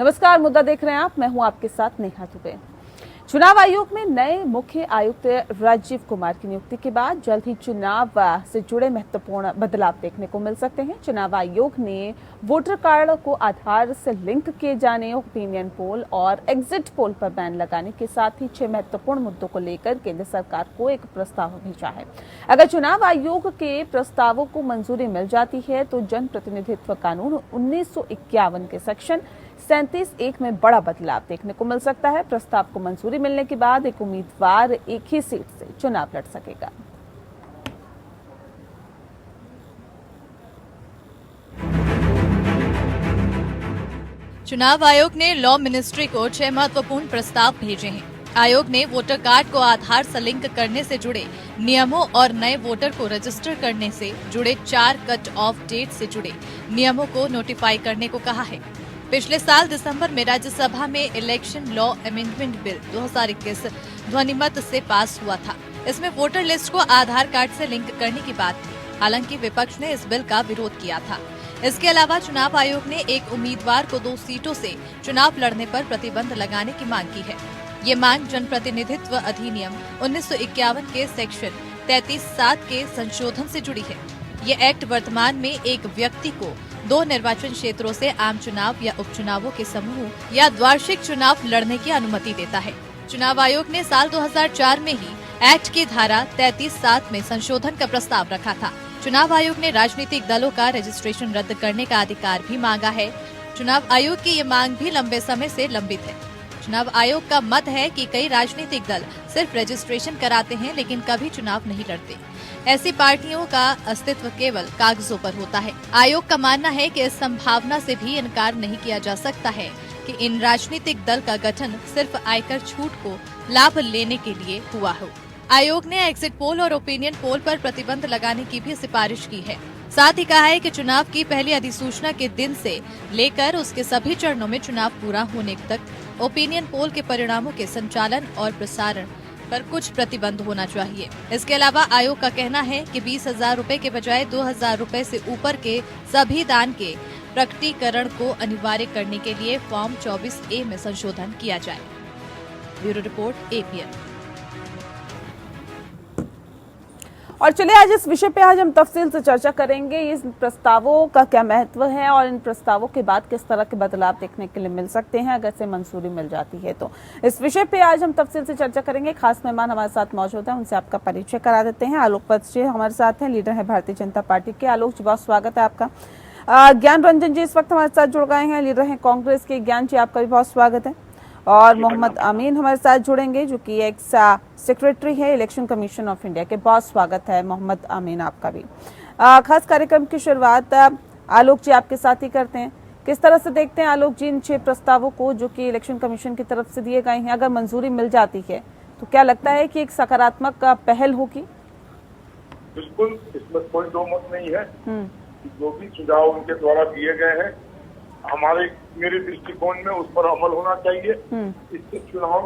नमस्कार, मुद्दा देख रहे हैं आप। मैं हूं आपके साथ नेहा दुबे। चुनाव आयोग में नए मुख्य आयुक्त राजीव कुमार की नियुक्ति के बाद जल्द ही चुनाव से जुड़े महत्वपूर्ण बदलाव देखने को मिल सकते हैं। चुनाव आयोग ने वोटर कार्ड को आधार से लिंक किए जाने, ओपिनियन पोल और एग्जिट पोल पर बैन लगाने के साथ ही 6 महत्वपूर्ण मुद्दों को लेकर केंद्र सरकार को एक प्रस्ताव भेजा है। अगर चुनाव आयोग के प्रस्तावों को मंजूरी मिल जाती है तो जन प्रतिनिधित्व कानून 1951 के सेक्शन 37(1) में बड़ा बदलाव देखने को मिल सकता है। प्रस्ताव को मंजूरी मिलने के बाद एक उम्मीदवार एक ही सीट से चुनाव लड़ सकेगा। चुनाव आयोग ने लॉ मिनिस्ट्री को 6 महत्वपूर्ण प्रस्ताव भेजे हैं। आयोग ने वोटर कार्ड को आधार से लिंक करने से जुड़े नियमों और नए वोटर को रजिस्टर करने से जुड़े 4 कट ऑफ डेट से जुड़े नियमों को नोटिफाई करने को कहा है। पिछले साल दिसंबर में राज्यसभा में इलेक्शन लॉ अमेंडमेंट बिल 2021 ध्वनिमत से पास हुआ था। इसमें वोटर लिस्ट को आधार कार्ड से लिंक करने की बात थी। हालांकि विपक्ष ने इस बिल का विरोध किया था। इसके अलावा चुनाव आयोग ने एक उम्मीदवार को 2 सीटों से चुनाव लड़ने पर प्रतिबंध लगाने की मांग की है। ये मांग जनप्रतिनिधित्व अधिनियम 1951 के सेक्शन 33(7) के संशोधन से जुड़ी है। ये एक्ट वर्तमान में एक व्यक्ति को 2 निर्वाचन क्षेत्रों से आम चुनाव या उपचुनावों के समूह या द्वार्षिक चुनाव लड़ने की अनुमति देता है। चुनाव आयोग ने साल 2004 में ही एक्ट की धारा 33(7) में संशोधन का प्रस्ताव रखा था। चुनाव आयोग ने राजनीतिक दलों का रजिस्ट्रेशन रद्द करने का अधिकार भी मांगा है। चुनाव आयोग की ये मांग भी लंबे समय से लंबित है। चुनाव आयोग का मत है कि कई राजनीतिक दल सिर्फ रजिस्ट्रेशन कराते हैं लेकिन कभी चुनाव नहीं लड़ते। ऐसी पार्टियों का अस्तित्व केवल कागजों पर होता है। आयोग का मानना है कि इस संभावना से भी इनकार नहीं किया जा सकता है कि इन राजनीतिक दल का गठन सिर्फ आयकर छूट को लाभ लेने के लिए हुआ हो। आयोग ने एग्जिट पोल और ओपिनियन पोल पर प्रतिबंध लगाने की भी सिफारिश की है। साथ ही कहा है कि चुनाव की पहली अधिसूचना के दिन से लेकर उसके सभी चरणों में चुनाव पूरा होने तक ओपिनियन पोल के परिणामों के संचालन और प्रसारण पर कुछ प्रतिबंध होना चाहिए। इसके अलावा आयोग का कहना है कि 20,000 रूपए के बजाय 2,000 रूपए से ऊपर के सभी दान के प्रकटीकरण को अनिवार्य करने के लिए फॉर्म 24A में संशोधन किया जाए। Bureau report APN। और चलिए आज इस विषय पे आज हम तफसील से चर्चा करेंगे। इस प्रस्तावों का क्या महत्व है और इन प्रस्तावों के बाद किस तरह के बदलाव देखने के लिए मिल सकते हैं अगर से मंजूरी मिल जाती है तो। इस विषय पे आज हम तफसील से चर्चा करेंगे। खास मेहमान हमारे साथ मौजूद हैं, उनसे आपका परिचय करा देते हैं। आलोक पत जी हमारे साथ हैं, लीडर है भारतीय जनता पार्टी के। आलोक जी, बहुत स्वागत है आपका। ज्ञान रंजन जी इस वक्त हमारे साथ जुड़ गए हैं, लीडर है कांग्रेस के। ज्ञान जी, आपका भी बहुत स्वागत है। और मोहम्मद अमीन हमारे साथ जुड़ेंगे जो कि एक्स सेक्रेटरी है इलेक्शन कमीशन ऑफ इंडिया के। बहुत स्वागत है मोहम्मद अमीन आपका भी। खास कार्यक्रम की शुरुआत आलोक जी आपके साथ ही करते हैं। किस तरह से देखते हैं आलोक जी इन 6 प्रस्तावों को जो कि इलेक्शन कमीशन की तरफ से दिए गए हैं? अगर मंजूरी मिल जाती है तो क्या लगता है कि एक सकारात्मक पहल होगी? बिल्कुल, इसमें कोई दो मत नहीं है। जो भी सुझाव उनके द्वारा दिए गए हैं मेरे दृष्टिकोण में उस पर अमल होना चाहिए। इससे चुनाव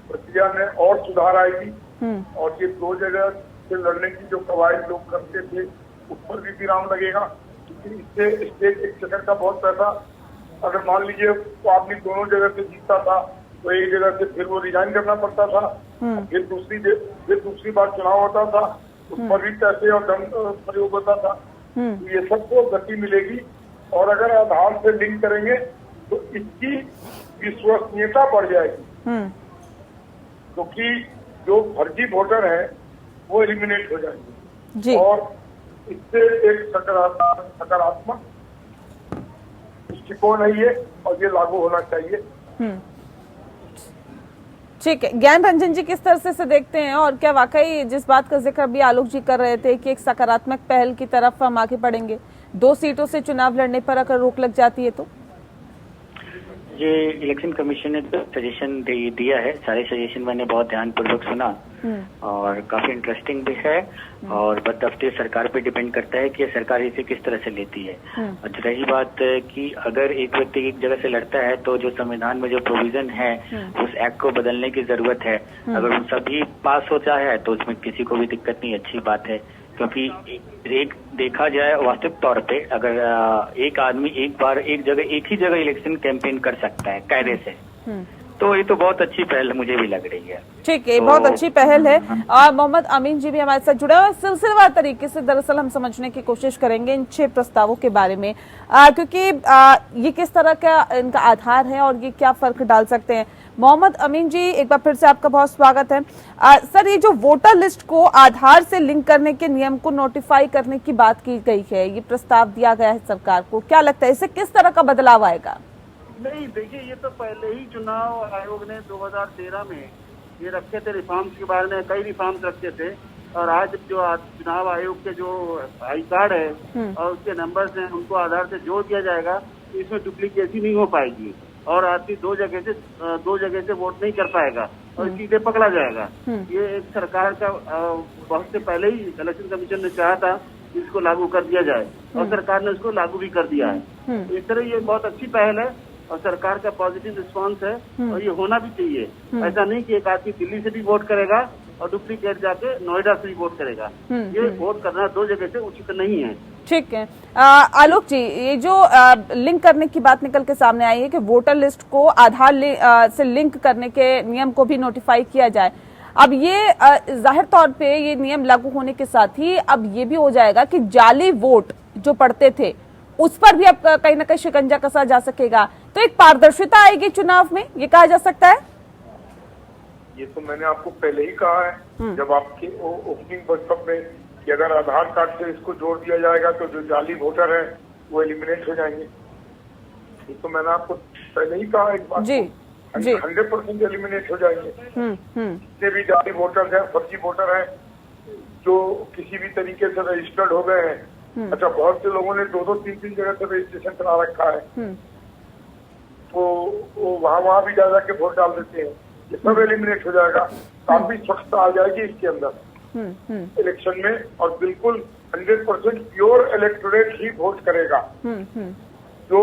प्रक्रिया में और सुधार आएगी और ये 2 जगह से लड़ने की जो कवायद लोग करते थे उस पर भी विराम लगेगा। क्योंकि इससे स्टेट एक्सचेकर का बहुत पैसा, अगर मान लीजिए तो आदमी दोनों जगह से जीतता था तो एक जगह से फिर वो रिजाइन करना पड़ता था, फिर दूसरी बार चुनाव होता था, उस पर भी पैसे और धन प्रयोग होता था। तो ये सबको गति मिलेगी और अगर आधार से लिंक करेंगे तो इसकी विश्वसनीयता बढ़ जाएगी, क्योंकि जो फर्जी वोटर है वो एलिमिनेट हो जाएंगे जी। और इससे एक सकारात्मक दृष्टिकोण है ये और ये लागू होना चाहिए। ठीक है। ज्ञान रंजन जी, किस तरह से देखते हैं और क्या वाकई जिस बात का जिक्र अभी आलोक जी कर रहे थे कि एक सकारात्मक पहल की तरफ हम आगे बढ़ेंगे, 2 सीटों से चुनाव लड़ने पर अगर रोक लग जाती है तो? ये इलेक्शन कमीशन ने तो सजेशन दिया है। सारे सजेशन मैंने बहुत ध्यानपूर्वक सुना और काफी इंटरेस्टिंग भी है और बट अब तो सरकार पे डिपेंड करता है कि सरकार इसे किस तरह से लेती है। और रही बात कि अगर एक व्यक्ति एक जगह से लड़ता है तो जो संविधान में जो प्रोविजन है उस एक्ट को बदलने की जरूरत है। अगर उन सभी पास हो जाए तो उसमें किसी को भी दिक्कत नहीं, अच्छी बात है। क्योंकि एक देखा जाए वास्तविक तौर पे, अगर एक आदमी एक बार एक ही जगह इलेक्शन कैंपेन कर सकता है कायदे से, तो ये तो बहुत अच्छी पहल मुझे भी लग रही है। ठीक है, बहुत अच्छी पहल है। और मोहम्मद अमीन जी भी हमारे साथ जुड़े हुए सिलसिलेवार तरीके से दरअसल हम समझने की कोशिश करेंगे इन 6 प्रस्तावों के बारे में, क्योंकि ये किस तरह का इनका आधार है और ये क्या फर्क डाल सकते हैं। मोहम्मद अमीन जी, एक बार फिर से आपका बहुत स्वागत है। सर, ये जो वोटर लिस्ट को आधार से लिंक करने के नियम को नोटिफाई करने की बात की गई है, ये प्रस्ताव दिया गया है सरकार को, क्या लगता है इससे किस तरह का बदलाव आएगा? नहीं, देखिए, ये तो पहले ही चुनाव आयोग ने 2013 में ये रखे थे, रिफॉर्म्स के बारे में कई रिफॉर्म्स रखे थे। और आज जो चुनाव आयोग के जो आई कार्ड है और उसके नंबर्स हैं, उनको आधार से जोड़ दिया जाएगा, तो इसमें डुप्लीकेसी नहीं हो पाएगी और आदमी दो जगह से वोट नहीं कर पाएगा और सीधे पकड़ा जाएगा। ये एक सरकार का बहुत से पहले ही इलेक्शन कमीशन ने चाहा था इसको लागू कर दिया जाए और सरकार ने इसको लागू भी कर दिया है। इस तरह ये बहुत अच्छी पहल है और सरकार का पॉजिटिव रिस्पांस है और ये होना भी चाहिए। ऐसा नहीं कि एक आदमी दिल्ली से भी वोट करेगा और डुप्लीकेट जाके नोएडा से भी वोट करेगा। ये वोट करना 2 जगह से उचित नहीं है। ठीक है। आलोक जी, ये जो लिंक करने की बात निकल के सामने आई है कि वोटर लिस्ट को आधार से लिंक करने के नियम को भी नोटिफाई किया जाए, अब ये जाहिर तौर पे ये नियम लागू होने के साथ ही अब ये भी हो जाएगा कि जाली वोट जो पड़ते थे उस पर भी अब कहीं ना कहीं शिकंजा कसा जा सकेगा, तो एक पारदर्शिता आएगी चुनाव में, ये कहा जा सकता है। ये तो मैंने आपको पहले ही कहा है जब आपके ओपनिंग वर्कशॉप में कि अगर आधार कार्ड से इसको जोड़ दिया जाएगा तो जो जाली वोटर है वो एलिमिनेट हो जाएंगे। ये तो मैंने आपको पहले ही कहा एक बात, जी 100% एलिमिनेट हो जाएंगे। जितने भी जाली वोटर हैं, फर्जी वोटर हैं, जो किसी भी तरीके से रजिस्टर्ड हो गए हैं। अच्छा, बहुत से लोगों ने 2-2, 3-3 जगह से रजिस्ट्रेशन करा रखा है, तो वो वहाँ भी जा के वोट डाल देते हैं। ये सब एलिमिनेट हो जाएगा, काफी स्वच्छता आ जाएगी इसके अंदर इलेक्शन में और बिल्कुल 100% प्योर इलेक्टोरेट ही वोट करेगा। जो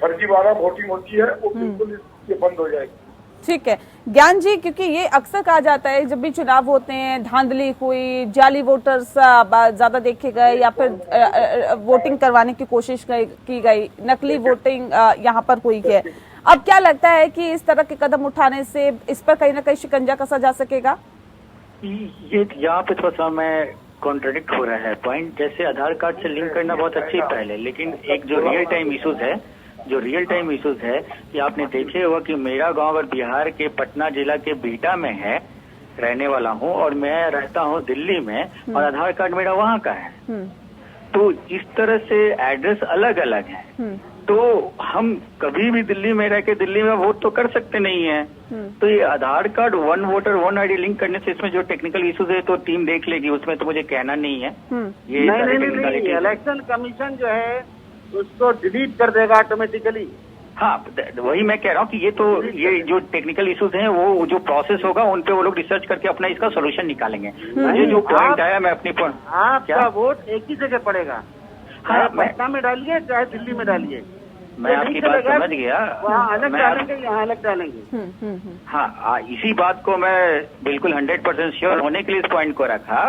फर्जीवाड़ा वोटिंग होती है वो बिल्कुल इससे बंद हो जाएगी। ठीक है ज्ञान जी, क्योंकि ये अक्सर कहा जाता है जब भी चुनाव होते हैं धांधली हुई, जाली वोटर्स ज्यादा देखे गए या फिर वोटिंग करवाने की कोशिश की गई, नकली वोटिंग यहाँ पर हुई है। अब क्या लगता है कि इस तरह के कदम उठाने से इस पर कहीं ना कहीं शिकंजा कसा जा सकेगा? ये यहाँ पे थोड़ा सा मैं कॉन्ट्रडिक्ट हो रहा है पॉइंट। जैसे आधार कार्ड से लिंक करना बहुत अच्छी पहल है, लेकिन एक जो रियल टाइम इश्यूज है कि आपने देखे होगा कि मेरा गांव अगर बिहार के पटना जिला के बिहटा में है, रहने वाला हूं और मैं रहता हूं दिल्ली में और आधार कार्ड मेरा वहां का है, तो इस तरह से एड्रेस अलग अलग है, तो हम कभी भी दिल्ली में रह के दिल्ली में वोट तो कर सकते नहीं है। तो ये आधार कार्ड 1 वोटर 1 ID लिंक करने से इसमें जो टेक्निकल इश्यूज है तो टीम देख लेगी, उसमें तो मुझे कहना नहीं है। ये नहीं, इलेक्शन कमीशन जो है उसको डिलीट कर देगा ऑटोमेटिकली। हाँ, वही मैं कह रहा हूँ कि ये जो टेक्निकल इश्यूज हैं वो जो प्रोसेस होगा उन पे वो लोग रिसर्च करके अपना इसका सोल्यूशन निकालेंगे। मुझे जो पॉइंट आया मैं अपनी आपका वोट एक ही जगह पड़ेगा, हाँ, पटना में डालिए चाहे दिल्ली में डालिए, मैं आपकी बात समझ गया। वहाँ अलग डालेंगे, यहाँ अलग डालेंगे। हाँ, इसी बात को मैं बिल्कुल 100% श्योर होने के लिए इस पॉइंट को रखा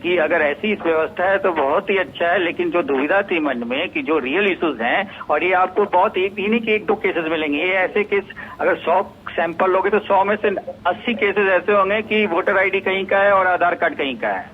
कि अगर ऐसी इस व्यवस्था है तो बहुत ही अच्छा है, लेकिन जो दुविधा थी मन में कि जो रियल इश्यूज हैं, और ये आपको बहुत इन्हीं के 1-2 केसेस मिलेंगे, ये ऐसे केस अगर 100 सैंपल लोगे तो 100 में से 80 केसेस ऐसे होंगे कि वोटर ID कहीं का है और आधार कार्ड कहीं का है।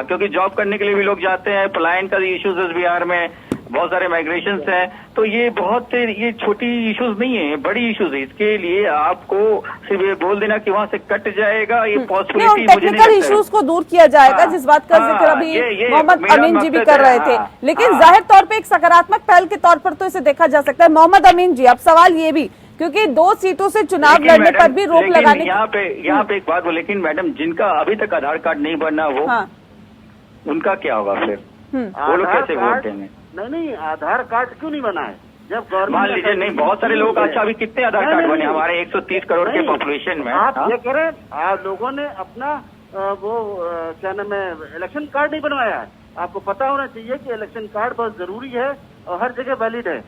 क्योंकि जॉब करने के लिए भी लोग जाते हैं, पलायन का इश्यूज है बिहार में, बहुत सारे माइग्रेशन हैं, तो ये छोटी इश्यूज नहीं है, बड़ी इश्यूज है। इसके लिए आपको सिर्फ ये बोल देना कि वहाँ से कट जाएगा, ये पॉसिबिलिटी मुझे नहीं टेक्निकल इश्यूज को दूर किया जाएगा, जिस बात का जिक्र अभी मोहम्मद अमीन जी भी कर रहे थे, लेकिन जाहिर तौर पे एक सकारात्मक पहल के तौर पर तो इसे देखा जा सकता है। मोहम्मद अमीन जी, अब सवाल ये भी, क्योंकि 2 सीटों से चुनाव लड़ने पर भी रोक लगाने यहाँ पे एक बात, लेकिन मैडम जिनका अभी तक आधार कार्ड नहीं बनना वो उनका क्या होगा फिर? वो लोग कैसे वोट देंगे? नहीं, आधार कार्ड क्यों नहीं बना है? जब गवर्नमेंट मान लीजिए नहीं, बहुत सारे लोग, अच्छा अभी कितने आधार कार्ड बने हमारे 130 करोड़ के पॉपुलेशन में? आप ये कह रहे हैं लोगों ने अपना वो क्या नाम है, इलेक्शन कार्ड नहीं बनवाया है। आपको पता होना चाहिए कि इलेक्शन कार्ड बहुत जरूरी है और हर जगह वैलिड है।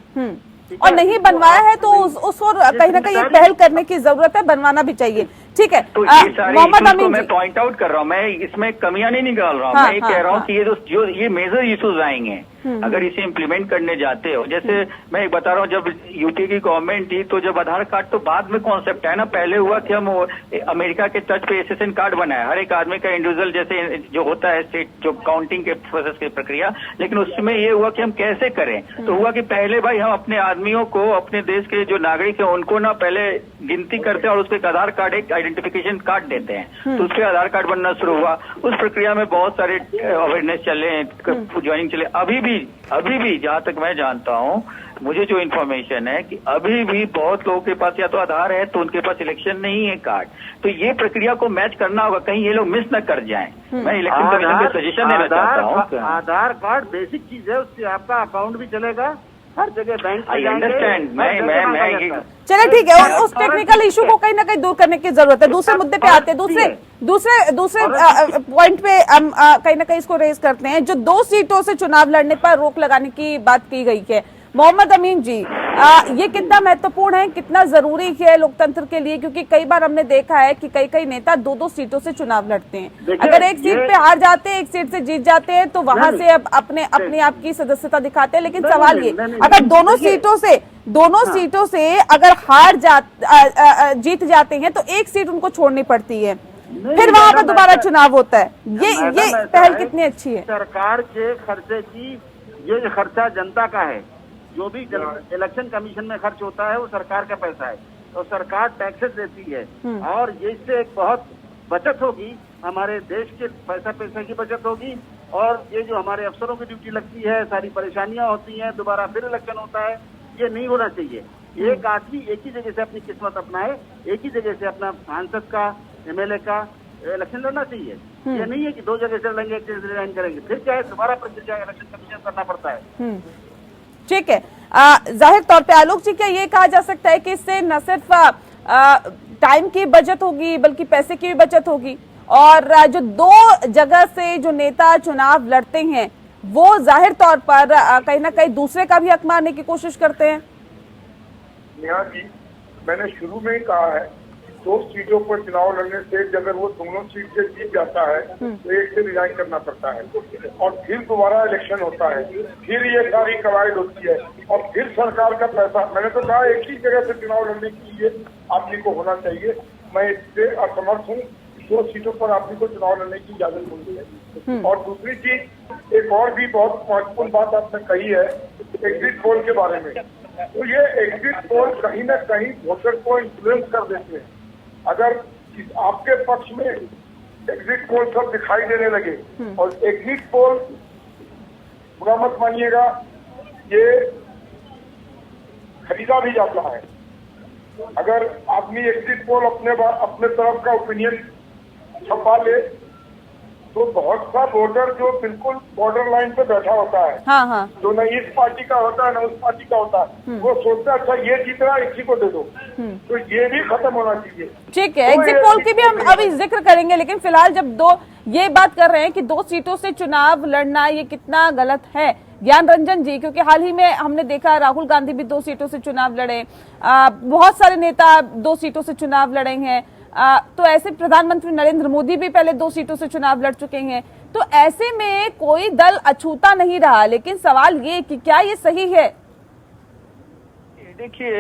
और नहीं बनवाया है तो उस और कहीं ना कहीं एक पहल करने की जरूरत है, बनवाना भी चाहिए। ठीक है, तो ये सारे मोहम्मद इश्यूज को अमीन मैं जी, पॉइंट आउट कर रहा हूँ, मैं इसमें कमियां नहीं निकाल रहा हूँ। हाँ, मैं ये कह रहा हूँ हाँ, कि ये ये मेजर इश्यूज आएंगे अगर इसे इम्प्लीमेंट करने जाते हो। जैसे मैं एक बता रहा हूँ, जब यूपी की गवर्नमेंट थी तो जब आधार कार्ड तो बाद में कॉन्सेप्ट है ना, पहले हुआ कि हम अमेरिका के टच पे SSN कार्ड बनाया, हर एक आदमी का इंडिविजुअल जैसे जो होता है स्टेट जो काउंटिंग के प्रोसेस की प्रक्रिया, लेकिन उसमें ये हुआ कि हम कैसे करें। तो हुआ कि पहले भाई हम अपने आदमियों को, अपने देश के जो नागरिक है उनको ना पहले गिनती करते हैं और उसको एक आधार कार्ड, एक आइडेंटिफिकेशन कार्ड देते हैं, तो उसके आधार कार्ड बनना शुरू हुआ। उस प्रक्रिया में बहुत सारे अवेयरनेस चले, ज्वाइनिंग चले। अभी भी जहां तक मैं जानता हूं, मुझे जो इन्फॉर्मेशन है कि अभी भी बहुत लोगों के पास या तो आधार है तो उनके पास इलेक्शन नहीं है कार्ड। तो ये प्रक्रिया को मैच करना होगा, कहीं ये लोग मिस न कर जाएं। मैं इलेक्शन कमीशन को सजेशन देना चाहता हूँ। आधार कार्ड बेसिक चीज है, उससे आपका अकाउंट भी चलेगा, हर जगह बैंक आई अंडरस्टैंड। मैं चले ठीक है, उस टेक्निकल इशू को कहीं ना कहीं दूर करने की जरूरत है। दूसरे मुद्दे पे आते हैं, दूसरे पॉइंट पे हम कहीं ना कहीं इसको रेज करते हैं, जो 2 सीटों से चुनाव लड़ने पर रोक लगाने की बात की गई है। मोहम्मद अमीन जी, ये कितना महत्वपूर्ण है, कितना जरूरी है लोकतंत्र के लिए? क्योंकि कई बार हमने देखा है कि कई नेता 2 सीटों से चुनाव लड़ते हैं। अगर एक सीट पे हार जाते हैं, एक सीट से जीत जाते हैं, तो वहां से अब अपने आप की सदस्यता दिखाते हैं। लेकिन सवाल ये, अगर दोनों सीटों से अगर जीत जाते हैं तो एक सीट उनको छोड़नी पड़ती है, फिर वहां पर दोबारा चुनाव होता है। ये पहल कितनी अच्छी है? सरकार के खर्चे की, ये खर्चा जनता का है। जो भी इलेक्शन कमीशन में खर्च होता है वो सरकार का पैसा है, तो सरकार टैक्सेस देती है, और इससे एक बहुत बचत होगी, हमारे देश के पैसे की बचत होगी। और ये जो हमारे अफसरों की ड्यूटी लगती है, सारी परेशानियां होती हैं, दोबारा फिर इलेक्शन होता है, ये नहीं होना चाहिए। एक आदमी एक ही जगह से अपनी किस्मत अपनाए, एक ही जगह से अपना सांसद का, MLA का इलेक्शन लड़ना चाहिए। ये नहीं है कि 2 जगह से लड़ेंगे, एक जगह से रिजाइन करेंगे, फिर क्या है, दोबारा प्रक्रिया इलेक्शन कमीशन करना पड़ता है। ठीक है, जाहिर तौर पे आलोक जी, क्या ये कहा जा सकता है कि इससे न सिर्फ टाइम की बचत होगी बल्कि पैसे की भी बचत होगी, और जो 2 जगह से जो नेता चुनाव लड़ते हैं वो जाहिर तौर पर कहीं ना कहीं दूसरे का भी हक मारने की कोशिश करते हैं? नेहा जी, मैंने शुरू में ही कहा है, 2 सीटों पर चुनाव लड़ने से अगर वो दोनों सीट से जीत जाता है तो एक से रिजाइन करना पड़ता है, और फिर दोबारा इलेक्शन होता है, फिर ये सारी कवायद होती है, और फिर सरकार का पैसा। मैंने तो कहा एक ही जगह से चुनाव लड़ने के लिए आदमी को होना चाहिए। मैं इससे असमर्थ हूँ, 2 सीटों पर आदमी को चुनाव लड़ने की इजाजत होनी है। और दूसरी चीज, एक और भी बहुत महत्वपूर्ण बात आपने कही है एग्जिट पोल के बारे में। तो ये एग्जिट पोल कहीं न कहीं वोटर को इन्फ्लुएंस कर देते हैं। अगर आपके पक्ष में एग्जिट पोल सब दिखाई देने लगे, और एग्जिट पोल, बुरा मत मानिएगा, ये खरीदा भी जाता है। अगर आदमी एग्जिट पोल अपने तरफ का ओपिनियन छपा ले तो बहुत सा वोटर जो बिल्कुल बॉर्डर लाइन पे बैठा होता है, हाँ। जो न इस पार्टी का होता है न उस पार्टी का होता है, वो सोचता है अच्छा ये जीत रहा है, इसी को दे दो। तो ये भी खत्म होना चाहिए। ठीक है, एग्जिट पोल की भी हम अभी जिक्र करेंगे, लेकिन फिलहाल जब ये बात कर रहे हैं कि 2 सीटों से चुनाव लड़ना ये कितना गलत है, ज्ञान रंजन जी, क्योंकि हाल ही में हमने देखा राहुल गांधी भी 2 सीटों से चुनाव लड़े, बहुत सारे नेता 2 सीटों से चुनाव लड़े हैं, तो ऐसे प्रधानमंत्री नरेंद्र मोदी भी पहले 2 सीटों से चुनाव लड़ चुके हैं। तो ऐसे में कोई दल अछूता नहीं रहा, लेकिन सवाल ये कि क्या ये सही है? देखिए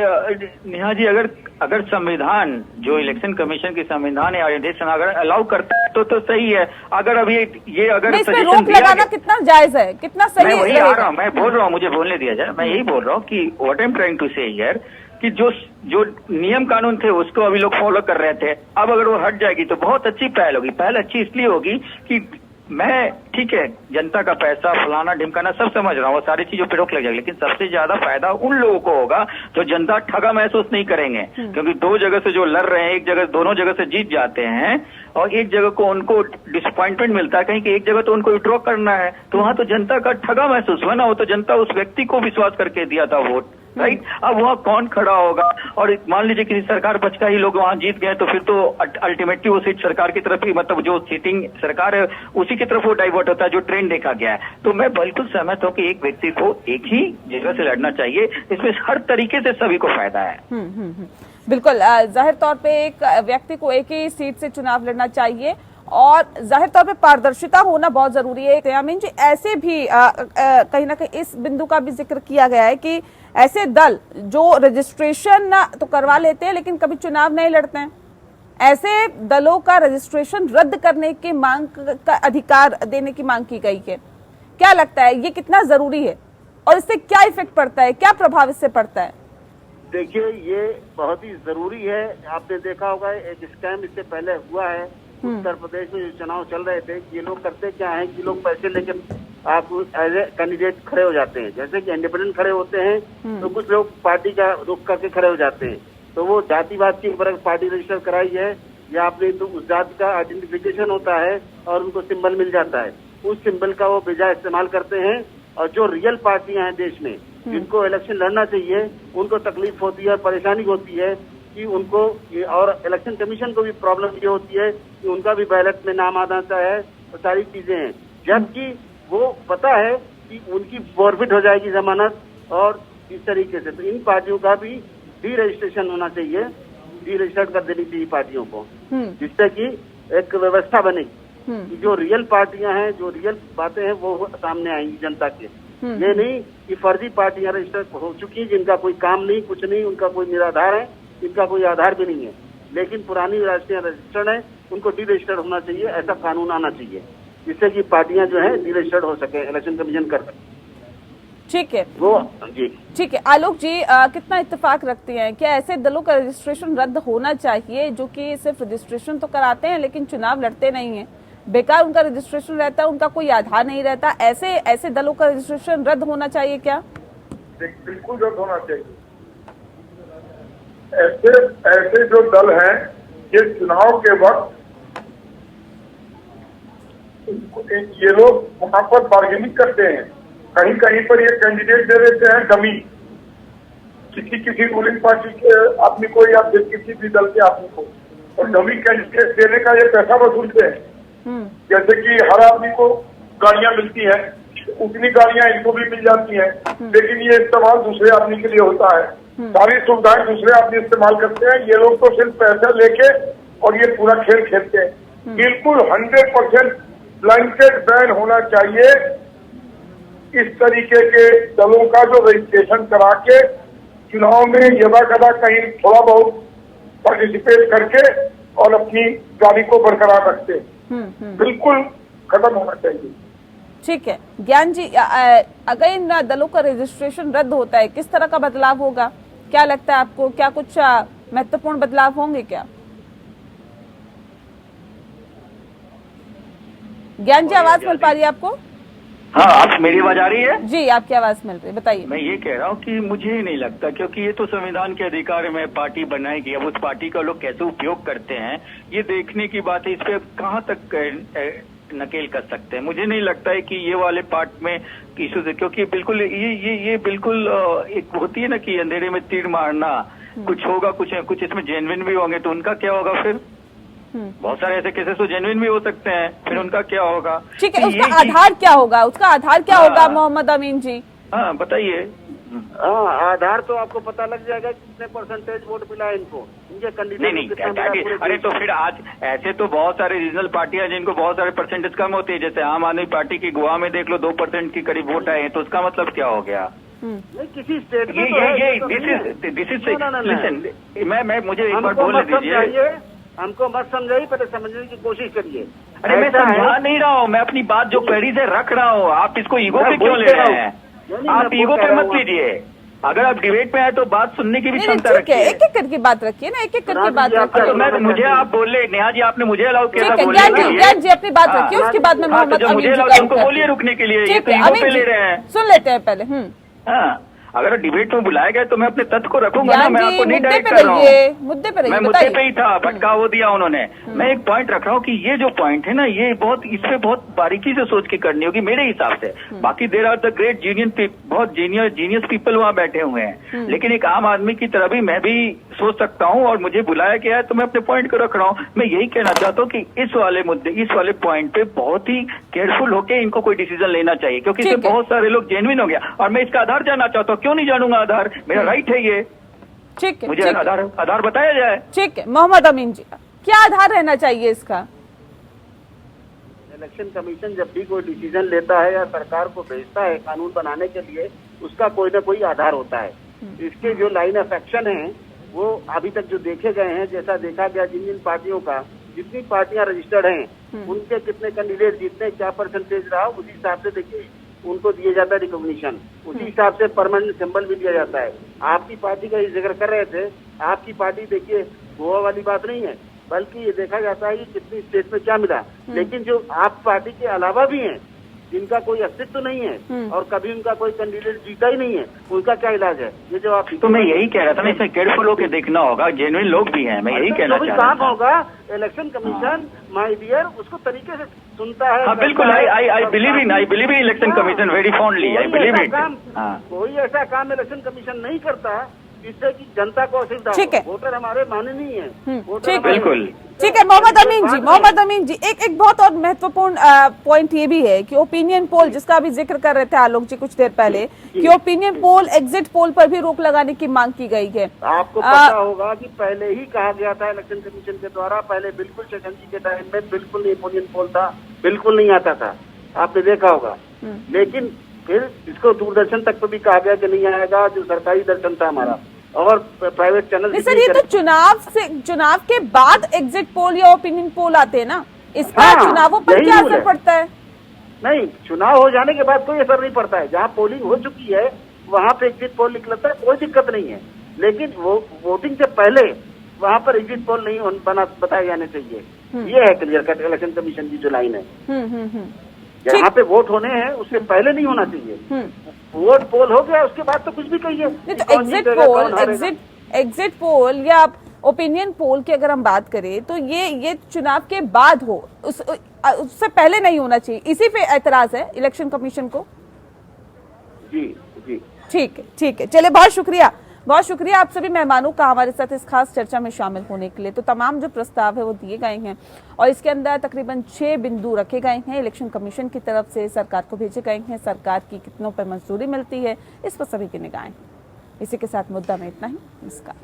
नेहा जी, अगर संविधान, जो इलेक्शन कमीशन की संविधान या आदेश अगर अलाउ करता है तो सही है। अगर अभी ये अगर इसमें रोक लगाना कितना जायज है, कितना सही है? मैं वही आ रहा हूँ, मैं बोल रहा हूँ, मुझे बोलने दिया जाए। मैं यही बोल रहा हूँ कि what I am trying to say here कि जो नियम कानून थे उसको अभी लोग फॉलो कर रहे थे, अब अगर वो हट जाएगी तो बहुत अच्छी पहल होगी। पहल अच्छी इसलिए होगी कि मैं, ठीक है, जनता का पैसा फलाना ढिमकाना सब समझ रहा हूँ, वो सारी चीजों पे रोक लग जाएगी, लेकिन सबसे ज्यादा फायदा उन लोगों को होगा जो जनता ठगा महसूस नहीं करेंगे। क्योंकि 2 जगह से जो लड़ रहे हैं, एक जगह, दोनों जगह से जीत जाते हैं, और एक जगह को उनको डिसअपॉइंटमेंट मिलता है कहीं कि एक जगह तो उनको विड्रॉ करना है, तो वहां तो जनता का ठगा महसूस हुआ ना, वो तो जनता उस व्यक्ति को विश्वास करके दिया था वोट। राइट। अब वहाँ कौन खड़ा होगा, और मान लीजिए किसी सरकार बचका ही लोग वहाँ जीत गए तो फिर तो अल्टीमेटली वो सीट सरकार की तरफ ही, मतलब जो सीटिंग सरकार है उसी की तरफ वो डाइवर्ट होता है, जो ट्रेंड देखा गया है। तो मैं बिल्कुल सहमत हूँ कि एक व्यक्ति को एक ही जगह से लड़ना चाहिए, इसमें हर तरीके से सभी को फायदा है। बिल्कुल, जाहिर तौर पे एक व्यक्ति को एक ही सीट से चुनाव लड़ना चाहिए और जाहिर तौर पे पारदर्शिता होना बहुत जरूरी है। यामीन जी, ऐसे भी कहीं ना कहीं इस बिंदु का भी जिक्र किया गया है कि ऐसे दल जो रजिस्ट्रेशन तो करवा लेते हैं लेकिन कभी चुनाव नहीं लड़ते हैं, ऐसे दलों का रजिस्ट्रेशन रद्द करने की मांग का अधिकार देने की मांग की गई है। क्या लगता है ये कितना जरूरी है और इससे क्या इफेक्ट पड़ता है, क्या प्रभाव इससे पड़ता है? देखिए, ये बहुत ही जरूरी है। आपने देखा होगा एक स्कैम इससे पहले हुआ है उत्तर प्रदेश में, जो चुनाव चल रहे थे। ये लोग करते क्या है कि लोग पैसे लेके आप एज ए कैंडिडेट खड़े हो जाते हैं। जैसे कि इंडिपेंडेंट खड़े होते हैं तो कुछ लोग पार्टी का रुख करके खड़े हो जाते हैं, तो वो जातिवाद के ऊपर पार्टी रजिस्टर कराई है या आपने तो उस जाति का आइडेंटिफिकेशन होता है और उनको सिंबल मिल जाता है, उस सिंबल का वो बेजा इस्तेमाल करते हैं। और जो रियल पार्टियां हैं देश में जिनको इलेक्शन लड़ना चाहिए, उनको तकलीफ होती है, परेशानी होती है कि उनको, और इलेक्शन कमीशन को भी प्रॉब्लम ये होती है कि उनका भी बैलेट में नाम आना है, तो सारी चीजें हैं। जबकि वो पता है कि उनकी फॉरफिट हो जाएगी जमानत और इस तरीके से। तो इन पार्टियों का भी डी रजिस्ट्रेशन होना चाहिए, डी रजिस्टर्ड कर देनी चाहिए पार्टियों को, जिससे कि एक व्यवस्था बनेगी कि जो रियल पार्टियां हैं, जो रियल बातें हैं वो सामने आएंगी जनता के। ये नहीं कि फर्जी पार्टियां रजिस्टर हो चुकी जिनका कोई काम नहीं, कुछ नहीं, उनका कोई निराधार है, इनका कोई आधार भी नहीं है, लेकिन पुरानी राष्ट्रीय रजिस्टर्ड है, उनको डी रजिस्टर्ड होना चाहिए। ऐसा कानून आना चाहिए जिससे कि पार्टियां जो है डी रजिस्टर्ड हो सके, इलेक्शन कमीशन कर सके। ठीक है वो जी ठीक है। आलोक जी, कितना इत्तेफाक रखती हैं, क्या ऐसे दलों का रजिस्ट्रेशन रद्द होना चाहिए जो कि सिर्फ रजिस्ट्रेशन तो कराते हैं लेकिन चुनाव लड़ते नहीं है, बेकार उनका रजिस्ट्रेशन रहता है, उनका कोई आधार नहीं रहता, ऐसे दलों का रजिस्ट्रेशन रद्द होना चाहिए क्या? बिल्कुल रद्द होना चाहिए। ऐसे जो दल हैं ये चुनाव के वक्त ये लोग वहां पर बार्गेनिंग करते हैं, कहीं कहीं पर ये कैंडिडेट दे देते हैं डमी, किसी रूलिंग पार्टी के आदमी को या फिर किसी भी दल के आदमी को, और डमी कैंडिडेट देने का ये पैसा वसूलते हैं। जैसे कि हर आदमी को गाड़ियां मिलती हैं, उतनी गाड़ियां इनको भी मिल जाती हैं, लेकिन ये इस्तेमाल दूसरे आदमी के लिए होता है, सारी सुविधाएं दूसरे आदमी इस्तेमाल करते हैं। ये लोग तो सिर्फ पैसा लेके और ये पूरा खेल खेलते हैं। बिल्कुल 100% ब्लैंकेट बैन होना चाहिए इस तरीके के दलों का जो रजिस्ट्रेशन करा के चुनाव में यदा कदा कहीं थोड़ा बहुत पार्टिसिपेट करके और अपनी गाड़ी को बरकरार रखते हैं। बिल्कुल खत्म होना चाहिए। ठीक है ज्ञान जी, अगर इन दलों का रजिस्ट्रेशन रद्द होता है किस तरह का बदलाव होगा, क्या लगता है आपको? क्या कुछ महत्वपूर्ण बदलाव होंगे क्या? ज्ञान जी, आवाज मिल पा रही है आपको? हाँ, आप मेरी आवाज आ रही है? जी, आपकी आवाज मिल रही है, बताइए। मैं ये कह रहा हूँ कि मुझे नहीं लगता, क्योंकि ये तो संविधान के अधिकार में पार्टी बनाएगी, अब उस पार्टी का लोग कैसे उपयोग करते हैं ये देखने की बात है। इस पे कहाँ तक नकेल कर सकते हैं? मुझे नहीं लगता है कि ये वाले पार्ट में इश्यूज है, क्योंकि बिल्कुल ये बिल्कुल एक होती है ना कि अंधेरे में तीर मारना, कुछ होगा, कुछ इसमें जेन्युइन भी होंगे तो उनका क्या होगा फिर? बहुत सारे ऐसे केसेस तो जेन्युइन भी हो सकते हैं, फिर उनका क्या होगा? ठीक है, उसका आधार क्या होगा? उसका आधार क्या होगा मोहम्मद अमीन जी? हाँ बताइए। हाँ, आधार तो आपको पता लग जाएगा कितने परसेंटेज वोट मिला है इनको, इनके कैंडिडेट नहीं, अरे तो फिर आज ऐसे तो बहुत सारे रीजनल पार्टियां जिनको बहुत सारे परसेंटेज कम होते हैं, जैसे आम आदमी पार्टी की गोवा में देख लो 2% की करीब वोट आए हैं, तो उसका मतलब क्या हो गया? नहीं, किसी स्टेट में दिस इज लिसन, मैं मुझे एक बार बोलने दीजिए। हमको मत समझाइए, पहले समझने की कोशिश करिए। अरे मैं समझा नहीं रहा हूँ, मैं अपनी बात जो कड़ी से रख रहा हूँ, आप इसको ईगो पे क्यों ले रहे हैं? आप ईगो पे मत लीजिए, अगर आप डिबेट में आए तो बात सुनने की भी क्षमता रखिए। एक एक करके बात रखिए ना, एक एक करके बात रखिए। तो मैं मुझे आप बोल रहे नेहा जी, आपने मुझे अलाउ किया था बोलने के लिए। ज्ञान जी अपनी बात रखिए, उसके बाद में मोहम्मद अमीन जी उनको बोलिए रुकने के लिए, ये तो ईगो पे ले रहे हैं। सुन लेते हैं पहले। हाँ, अगर डिबेट में बुलाया गया तो मैं अपने तथ्य को रखूंगा ना, ज्ञान मैं जी, आपको नहीं मुद्दे डायरेक्ट पे कर रहा रहिए, हूँ। मुद्दे पे रहिए, मैं मुद्दे पे बताइए। ही था, भटका वो दिया उन्होंने। मैं एक पॉइंट रख रहा हूँ कि ये जो पॉइंट है ना, ये बहुत इसपे बहुत बारीकी से सोच के करनी होगी मेरे हिसाब से। बाकी देर आर द ग्रेट बहुत जीनियस पीपल वहाँ बैठे हुए हैं, लेकिन एक आम आदमी की तरह भी मैं भी सोच सकता हूँ, और मुझे बुलाया गया है तो मैं अपने पॉइंट को रख रहा हूँ। मैं यही कहना चाहता हूँ कि इस वाले मुद्दे, इस वाले पॉइंट पे बहुत ही केयरफुल होके इनको कोई डिसीजन लेना चाहिए, क्योंकि इससे ठीक है। बहुत सारे लोग जेन्युइन हो गया। और मैं इसका आधार जानना चाहता हूँ, क्यों नहीं जानूंगा आधार, मेरा राइट है ये, ठीक है, मुझे ठीक है, आधार बताया जाए। ठीक है। मोहम्मद अमीन जी, क्या आधार रहना चाहिए इसका? इलेक्शन कमीशन जब भी कोई डिसीजन लेता है या सरकार को भेजता है कानून बनाने के लिए, उसका कोई ना कोई आधार होता है। इसके जो लाइन ऑफ एक्शन है वो अभी तक जो देखे गए हैं, जैसा देखा गया जिन पार्टियों का, जितनी पार्टियां रजिस्टर्ड हैं उनके कितने कैंडिडेट जीतने, क्या परसेंटेज रहा, उसी हिसाब से देखिए उनको दिया जाता है रिकॉग्निशन, उसी हिसाब से परमानेंट सिंबल भी दिया जाता है। आपकी पार्टी का ये जिक्र कर रहे थे, आपकी पार्टी देखिए गोवा वाली बात नहीं है, बल्कि ये देखा जाता है कि कितनी स्टेट में क्या मिला। लेकिन जो आप पार्टी के अलावा भी हैं जिनका कोई अस्तित्व नहीं है और कभी उनका कोई कैंडिडेट जीता ही नहीं है, उनका क्या इलाज है? ये जो आप तो मैं यही कह रहा था ना, इसमें केयरफुल होकर देखना होगा, जेन्युइन लोग भी हैं, मैं यही कहना जो भी चाह रहा काम था। होगा इलेक्शन कमीशन माय डियर उसको तरीके से सुनता है। हाँ बिल्कुल, I believe in election commission very fondly, I believe it. कोई ऐसा काम इलेक्शन कमीशन नहीं करता जिससे कि जनता को असुविधा ठीक है। हो। वोटर हमारे माननीय है, वोटर ठीक है। हमारे- बिल्कुल। ठीक है मोहम्मद अमीन जी, एक बहुत और महत्वपूर्ण पॉइंट ये भी है कि ओपिनियन पोल, जिसका अभी जिक्र कर रहे थे आलोक जी कुछ देर पहले, कि ओपिनियन पोल, एग्जिट पोल पर भी रोक लगाने की मांग की गई है। आपको पता होगा कि पहले ही कहा गया था इलेक्शन कमीशन के द्वारा, पहले बिल्कुल सेशन जी के टाइम में बिल्कुल नहीं ओपिनियन पोल था, बिल्कुल नहीं आता था, आपने देखा होगा। लेकिन फिर इसको दूरदर्शन तक तो भी कहा गया कि नहीं आएगा, जो सरकारी दर्शन था हमारा, और प्राइवेट चैनल। नहीं सर, ये तो चुनाव के बाद एग्जिट पोल या ओपिनियन पोल आते हैं ना, इसका हाँ, चुनावों पर यही क्या रूल असर है। पड़ता है? नहीं, चुनाव हो जाने के बाद कोई असर नहीं पड़ता है। जहाँ पोलिंग हो चुकी है वहाँ पे एग्जिट पोल निकलता है, कोई दिक्कत नहीं है। लेकिन वो वोटिंग से पहले वहाँ पर एग्जिट पोल नहीं बताए जाने चाहिए। ये है क्लियर कट इलेक्शन कमीशन की जो लाइन है। जहाँ पे वोट होने हैं उससे पहले नहीं होना चाहिए। वोट पोल हो गया उसके बाद तो कुछ भी कहिए। नहीं तो एग्जिट पोल या ओपिनियन पोल की अगर हम बात करें तो ये चुनाव के बाद हो, उससे पहले नहीं होना चाहिए, इसी पे एतराज है इलेक्शन कमीशन को। जी जी ठीक है, चलिए बहुत शुक्रिया आप सभी मेहमानों का हमारे साथ इस खास चर्चा में शामिल होने के लिए। तो तमाम जो प्रस्ताव है वो दिए गए हैं और इसके अंदर तकरीबन 6 बिंदु रखे गए हैं, इलेक्शन कमीशन की तरफ से सरकार को भेजे गए हैं। सरकार की कितनों पर मंजूरी मिलती है इस पर सभी की निगाहें। इसी के साथ मुद्दा में इतना ही। नमस्कार।